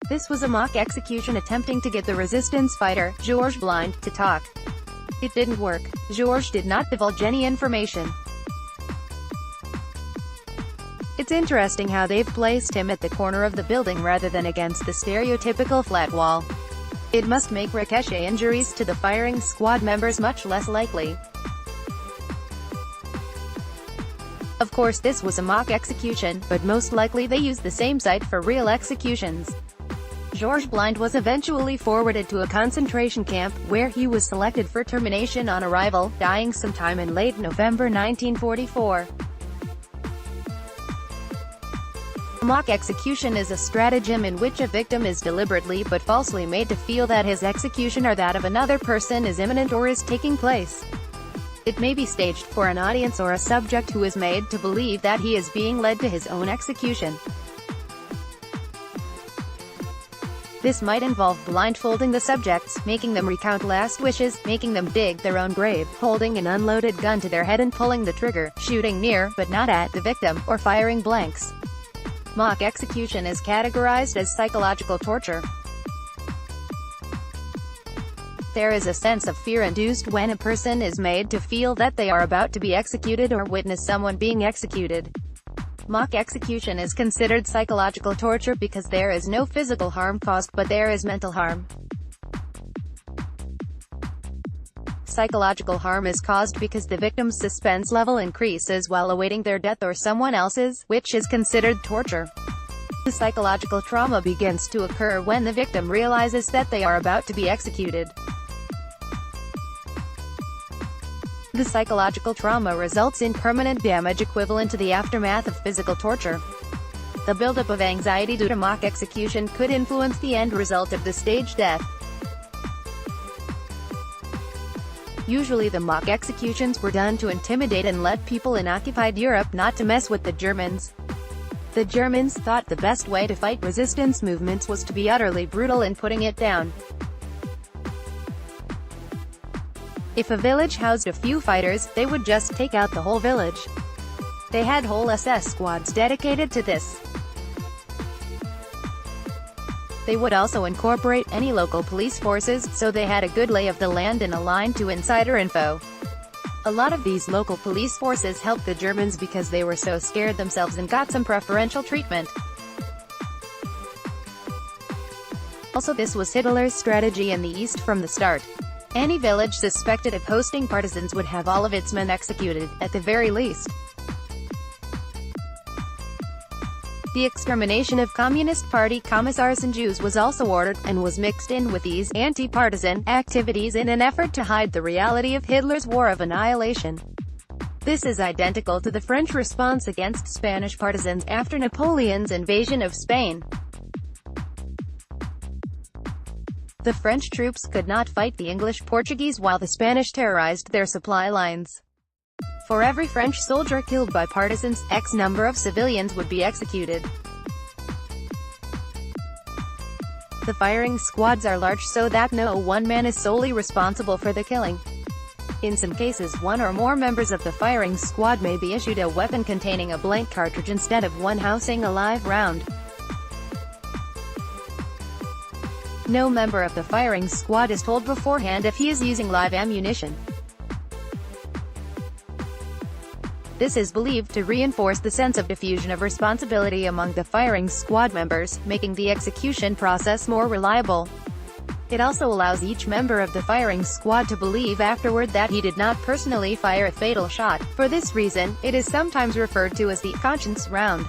This was a mock execution attempting to get the resistance fighter, Georges Blind, to talk. It didn't work. Georges did not divulge any information. It's interesting how they've placed him at the corner of the building rather than against the stereotypical flat wall. It must make ricochet injuries to the firing squad members much less likely. Of course this was a mock execution, but most likely they used the same site for real executions. Georges Blind was eventually forwarded to a concentration camp, where he was selected for termination on arrival, dying sometime in late November 1944. A mock execution is a stratagem in which a victim is deliberately but falsely made to feel that his execution or that of another person is imminent or is taking place. It may be staged for an audience or a subject who is made to believe that he is being led to his own execution. This might involve blindfolding the subjects, making them recount last wishes, making them dig their own grave, holding an unloaded gun to their head and pulling the trigger, shooting near, but not at, the victim, or firing blanks. Mock execution is categorized as psychological torture. There is a sense of fear induced when a person is made to feel that they are about to be executed or witness someone being executed. Mock execution is considered psychological torture because there is no physical harm caused, but there is mental harm. Psychological harm is caused because the victim's suspense level increases while awaiting their death or someone else's, which is considered torture. The psychological trauma begins to occur when the victim realizes that they are about to be executed. The psychological trauma results in permanent damage equivalent to the aftermath of physical torture. The buildup of anxiety due to mock execution could influence the end result of the staged death. Usually the mock executions were done to intimidate and let people in occupied Europe not to mess with the Germans. The Germans thought the best way to fight resistance movements was to be utterly brutal in putting it down. If a village housed a few fighters, they would just take out the whole village. They had whole SS squads dedicated to this. They would also incorporate any local police forces, so they had a good lay of the land and a line to insider info. A lot of these local police forces helped the Germans because they were so scared themselves and got some preferential treatment. Also, this was Hitler's strategy in the East from the start. Any village suspected of hosting partisans would have all of its men executed, at the very least. The extermination of Communist Party commissars and Jews was also ordered, and was mixed in with these anti-partisan activities in an effort to hide the reality of Hitler's war of annihilation. This is identical to the French response against Spanish partisans after Napoleon's invasion of Spain. The French troops could not fight the English-Portuguese while the Spanish terrorized their supply lines. For every French soldier killed by partisans, X number of civilians would be executed. The firing squads are large so that no one man is solely responsible for the killing. In some cases, one or more members of the firing squad may be issued a weapon containing a blank cartridge instead of one housing a live round. No member of the firing squad is told beforehand if he is using live ammunition. This is believed to reinforce the sense of diffusion of responsibility among the firing squad members, making the execution process more reliable. It also allows each member of the firing squad to believe afterward that he did not personally fire a fatal shot. For this reason, it is sometimes referred to as the conscience round.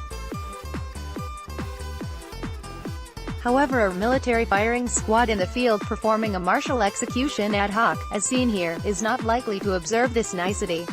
However, a military firing squad in the field performing a martial execution ad hoc, as seen here, is not likely to observe this nicety.